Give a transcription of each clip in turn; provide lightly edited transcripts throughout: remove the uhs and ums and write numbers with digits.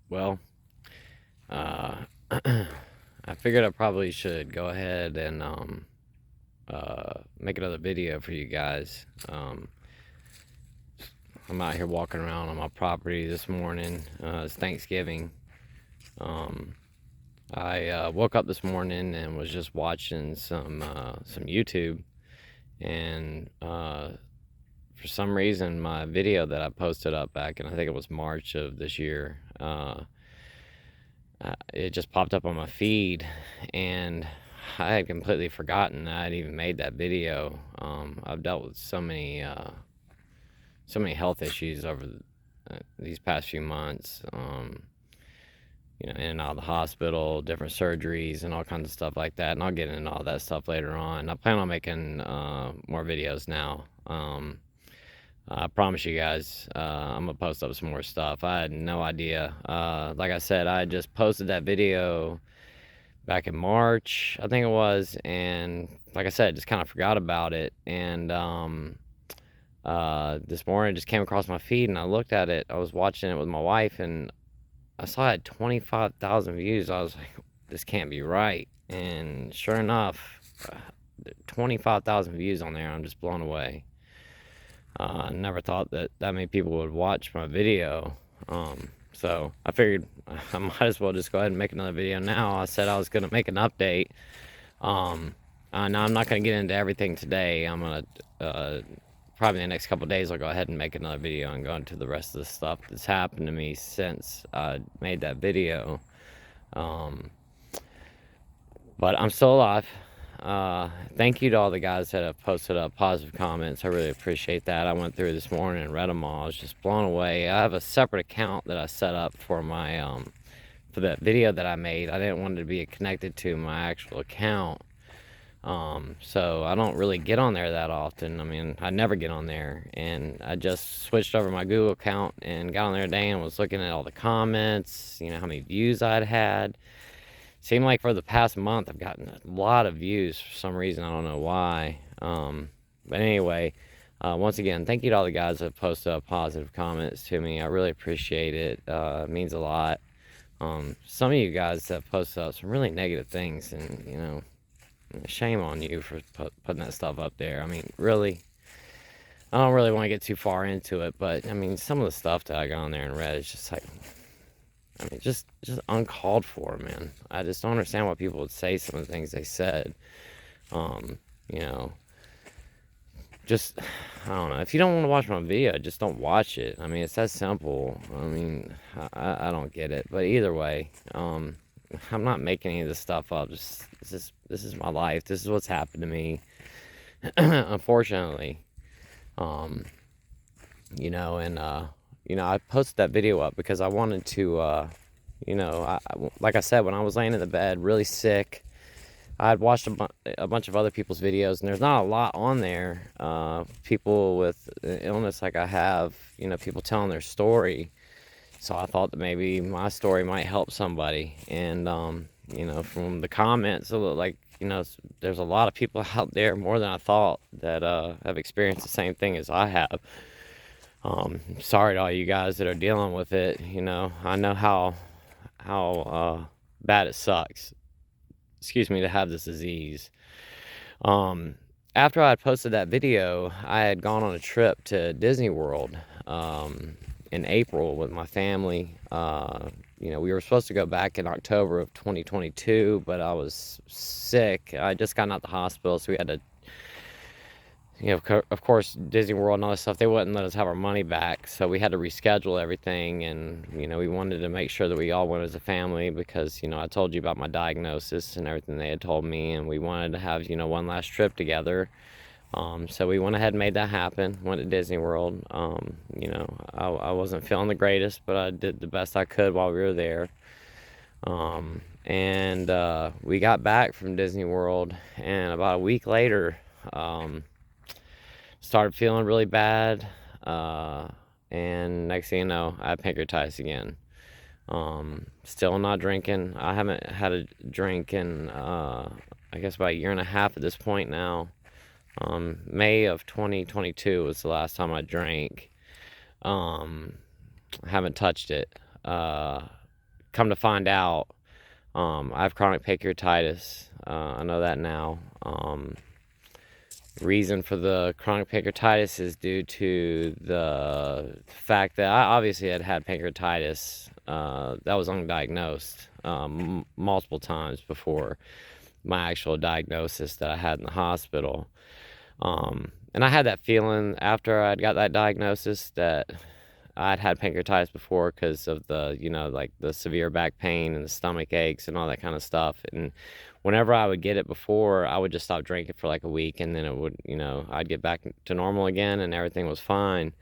Well, uh, I figured I probably should go ahead and make another video for you guys. I'm out here walking around on my property this morning. It's Thanksgiving. Um, I woke up this morning and was just watching some YouTube, and for some reason, my video that I posted up back in, I think it was March of this year, it just popped up on my feed, and I had completely forgotten that I'd even made that video. I've dealt with so many health issues over these past few months. In and out of the hospital, different surgeries, and all kinds of stuff like that. And I'll get into all that stuff later on. I plan on making more videos now. I promise you guys, I'm gonna post up some more stuff. I had no idea. Like I said, I just posted that video back in March, I think it was, and like I said, just kind of forgot about it. And this morning, it just came across my feed, and I looked at it. I was watching it with my wife, and I saw it had 25,000 views. I was like, this can't be right. And sure enough, 25,000 views on there. I'm just blown away. I never thought that many people would watch my video. So I figured I might as well just go ahead and make another video now. I said I was going to make an update. Now I'm not going to get into everything today. I'm going to, probably in the next couple of days, I'll go ahead and make another video and go into the rest of the stuff that's happened to me since I made that video. But I'm still alive. Thank you to all the guys that have posted up positive comments. I really appreciate that. I went through this morning and read them all. I was just blown away. I have a separate account that I set up for my for that video that I made. I didn't want it to be connected to my actual account. So I don't really get on there that often. I mean, I never get on there, and I just switched over my Google account and got on there today and was looking at all the comments, how many views I'd had. Seemed like for the past month I've gotten a lot of views for some reason. I don't know why. But anyway, once again, thank you to all the guys that have posted up positive comments to me. I really appreciate it. It means a lot. Some of you guys have posted up some really negative things, and shame on you for putting that stuff up there. I mean, really, I don't really want to get too far into it, but I mean, some of the stuff that I got on there and read is just like, I mean, just uncalled for, man. I just don't understand why people would say some of the things they said. You know, just, I don't know. If you don't want to watch my video, just don't watch it. I mean, it's that simple. I mean, I don't get it. But either way, I'm not making any of this stuff up. This is my life. This is what's happened to me. Unfortunately. I posted that video up because I wanted to, like I said, when I was laying in the bed, really sick, I had watched a bunch of other people's videos, and there's not a lot on there. People with illness like I have, people telling their story. So I thought that maybe my story might help somebody. And, from the comments, there's a lot of people out there, more than I thought, that have experienced the same thing as I have. Sorry to all you guys that are dealing with it. I know how bad it sucks, excuse me, to have this disease. After I had posted that video, I had gone on a trip to Disney World in April with my family. We were supposed to go back in October of 2022, but I was sick. I just got out of the hospital, so we had to, of course, Disney World and all that stuff, they wouldn't let us have our money back, so we had to reschedule everything. And we wanted to make sure that we all went as a family, because I told you about my diagnosis and everything they had told me, and we wanted to have one last trip together. So we went ahead and made that happen. Went to Disney World. I wasn't feeling the greatest, but I did the best I could while we were there. And we got back from Disney World, and about a week later, started feeling really bad, and next thing you know, I had pancreatitis again. Still not drinking. I haven't had a drink in, I guess, about a year and a half at this point now. May of 2022 was the last time I drank. I haven't touched it. come to find out, I have chronic pancreatitis. I know that now. Reason for the chronic pancreatitis is due to the fact that I obviously had pancreatitis that was undiagnosed multiple times before my actual diagnosis that I had in the hospital. And I had that feeling after I'd got that diagnosis that I'd had pancreatitis before because of the, like the severe back pain and the stomach aches and all that kind of stuff. And whenever I would get it before, I would just stop drinking for like a week, and then it would, I'd get back to normal again and everything was fine.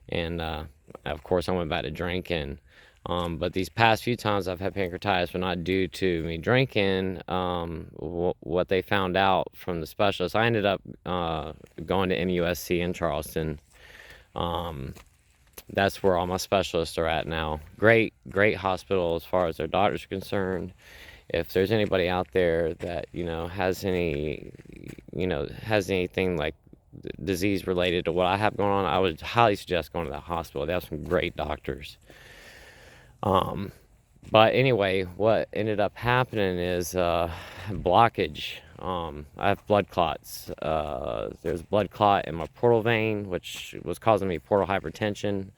And of course, I went back to drinking. But these past few times I've had pancreatitis were not due to me drinking. What they found out from the specialist, I ended up going to MUSC in Charleston. That's where all my specialists are at now. Great hospital as far as their doctors are concerned. If there's anybody out there that, has anything like disease related to what I have going on, I would highly suggest going to that hospital. They have some great doctors. But anyway, what ended up happening is blockage. I have blood clots. There's a blood clot in my portal vein, which was causing me portal hypertension.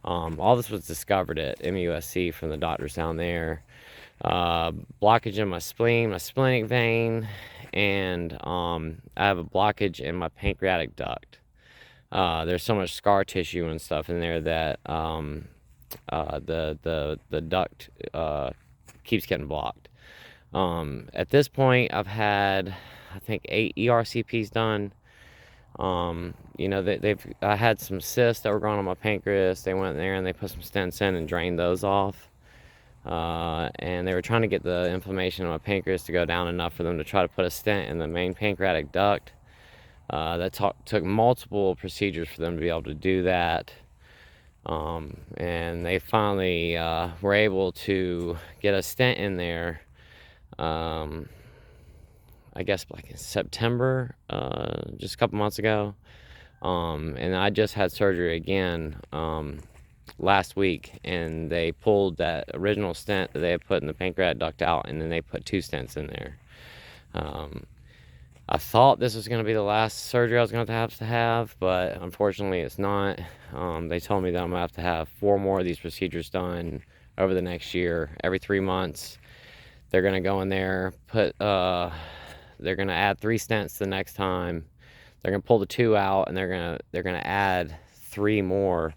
All this was discovered at MUSC from the doctors down there. Blockage in my spleen, my splenic vein, and I have a blockage in my pancreatic duct. There's so much scar tissue and stuff in there that the duct keeps getting blocked. At this point, I've had, I think, 8 ERCPs done. I had some cysts that were growing on my pancreas. They went there and they put some stents in and drained those off. And they were trying to get the inflammation in my pancreas to go down enough for them to try to put a stent in the main pancreatic duct. That took multiple procedures for them to be able to do that. And they finally were able to get a stent in there, I guess like in September, just a couple months ago. And I just had surgery again last week, and they pulled that original stent that they had put in the pancreatic duct out, and then they put 2 stents in there. I thought this was going to be the last surgery I was going to have, but unfortunately it's not. They told me that I'm going to have 4 more of these procedures done over the next year. Every 3 months, they're going to go in there, they're going to add 3 stents the next time. They're going to pull the 2 out, and they're going to add 3 more.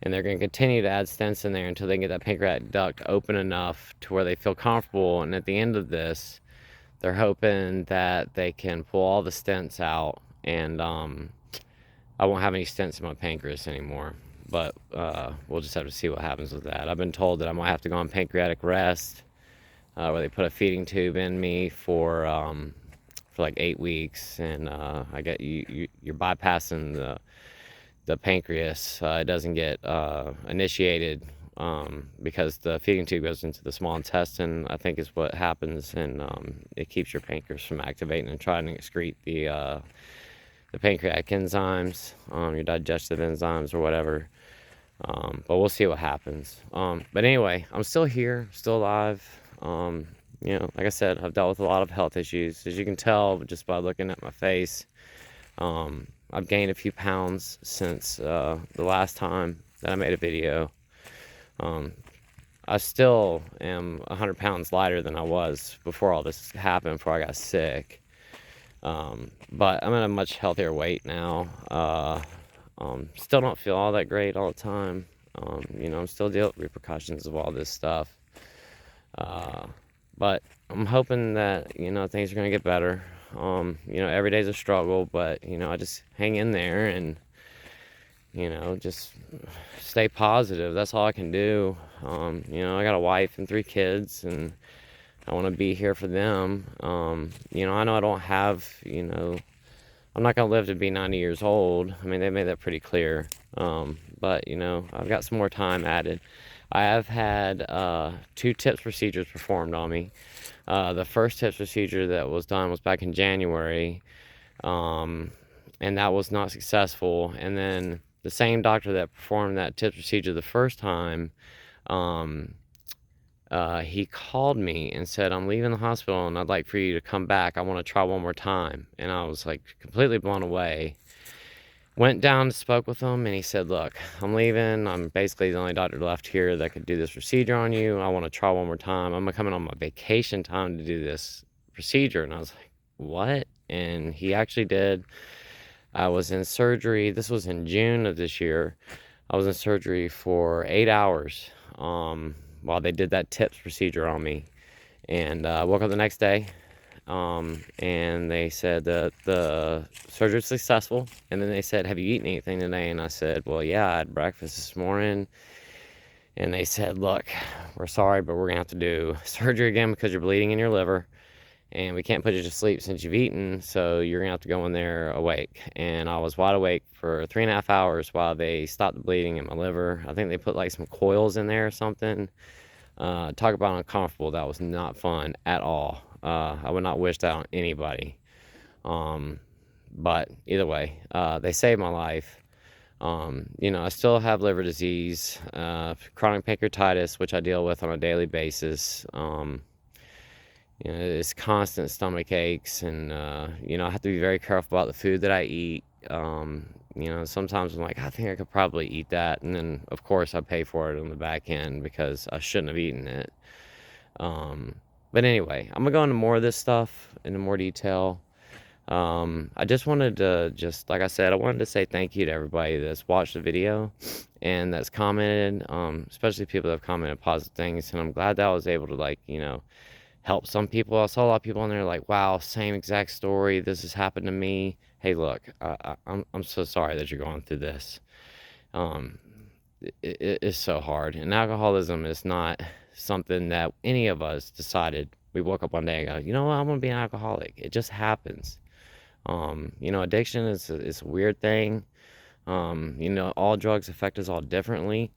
And they're going to continue to add stents in there until they get that pancreatic duct open enough to where they feel comfortable. And at the end of this, they're hoping that they can pull all the stents out, and I won't have any stents in my pancreas anymore. But we'll just have to see what happens with that. I've been told that I might have to go on pancreatic rest, where they put a feeding tube in me for like 8 weeks, and you're bypassing the pancreas. It doesn't get initiated because the feeding tube goes into the small intestine, I think is what happens, and it keeps your pancreas from activating and trying to excrete the pancreatic enzymes, your digestive enzymes or whatever. But we'll see what happens. But anyway, I'm still here, still alive. Like I said, I've dealt with a lot of health issues. As you can tell just by looking at my face, I've gained a few pounds since the last time that I made a video. I still am 100 pounds lighter than I was before all this happened, before I got sick. But I'm at a much healthier weight now. Still don't feel all that great all the time. I'm still dealing with repercussions of all this stuff. But I'm hoping that, things are going to get better. Every day's a struggle, but, I just hang in there and, just stay positive. That's all I can do. I got a wife and 3 kids, and I want to be here for them. I know I don't have, I'm not going to live to be 90 years old. I mean, they made that pretty clear. But, I've got some more time added. I have had 2 TIPS procedures performed on me. The first TIPS procedure that was done was back in January, and that was not successful. And then the same doctor that performed that TIPS procedure the first time he called me and said, I'm leaving the hospital and I'd like for you to come back. I want to try one more time. And I was like completely blown away. Went down, spoke with him, and he said, look, I'm leaving. I'm basically the only doctor left here that could do this procedure on you. I want to try one more time. I'm coming on my vacation time to do this procedure. And I was like, what? And he actually did. I was in surgery. This was in June of this year. I was in surgery for 8 hours while they did that TIPS procedure on me. And I woke up the next day, and they said that the surgery was successful. And then they said, have you eaten anything today? And I said, well, yeah, I had breakfast this morning. And they said, look, we're sorry, but we're gonna have to do surgery again because you're bleeding in your liver, and we can't put you to sleep since you've eaten, so you're gonna have to go in there awake. And I was wide awake for 3.5 hours while they stopped the bleeding in my liver. I think they put like some coils in there or something. Talk about uncomfortable. That was not fun at all. I would not wish that on anybody. But either way, they saved my life. I still have liver disease, chronic pancreatitis, which I deal with on a daily basis. It's constant stomach aches, and I have to be very careful about the food that I eat. Sometimes I'm like, I think I could probably eat that, and then of course I pay for it on the back end because I shouldn't have eaten it. But anyway, I'm gonna go into more of this stuff into more detail. I just wanted to like I said, I wanted to say thank you to everybody that's watched the video and that's commented, especially people that have commented positive things. And I'm glad that I was able to help some people. I saw a lot of people on there like, wow, same exact story. This has happened to me. Hey, look, I'm so sorry that you're going through this. It is so hard. And alcoholism is not something that any of us decided. We woke up one day and go, you know what, I'm going to be an alcoholic. It just happens. Addiction is a weird thing. All drugs affect us all differently.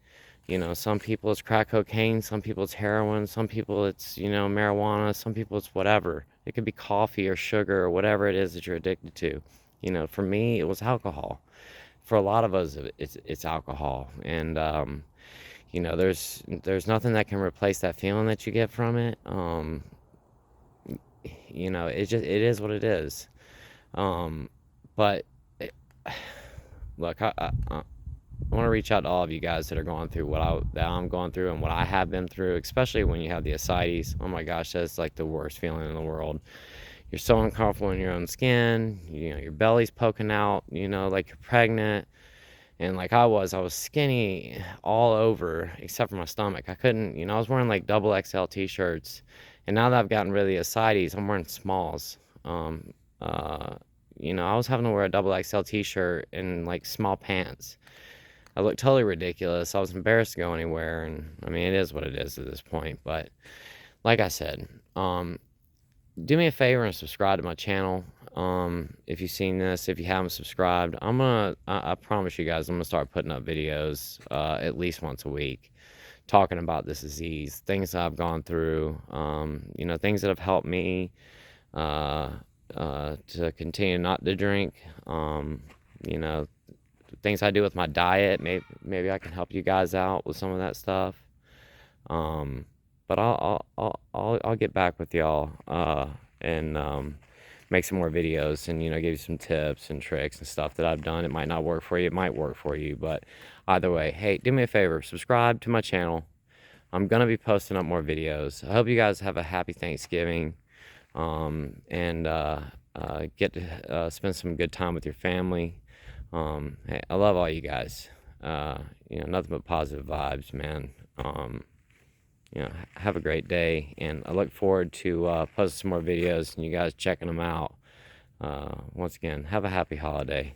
Some people it's crack cocaine, some people it's heroin, some people it's, marijuana, some people it's whatever. It could be coffee or sugar or whatever it is that you're addicted to. For me, it was alcohol. For a lot of us, it's alcohol. And, there's nothing that can replace that feeling that you get from it. It is what it is. But look, I want to reach out to all of you guys that are going through that I'm going through and what I have been through, especially when you have the ascites. Oh my gosh, that's like the worst feeling in the world. You're so uncomfortable in your own skin. Your belly's poking out, like you're pregnant. And like I was skinny all over except for my stomach. I couldn't, I was wearing like double XL t-shirts. And now that I've gotten rid of the ascites, I'm wearing smalls. I was having to wear a double XL t-shirt and like small pants. I looked totally ridiculous. I was embarrassed to go anywhere, and I mean, it is what it is at this point. But like I said, do me a favor and subscribe to my channel. If you've seen this, if you haven't subscribed, I promise you guys, I'm gonna start putting up videos at least once a week, talking about this disease, things that I've gone through, things that have helped me to continue not to drink, things I do with my diet. Maybe I can help you guys out with some of that stuff. But I'll get back with y'all and make some more videos and give you some tips and tricks and stuff that I've done. It might not work for you, it might work for you, but either way, hey, do me a favor, subscribe to my channel. I'm gonna be posting up more videos. I hope you guys have a happy Thanksgiving, and get to spend some good time with your family. Hey, I love all you guys. Nothing but positive vibes, man. Have a great day, and I look forward to posting some more videos and you guys checking them out. Once again, have a happy holiday.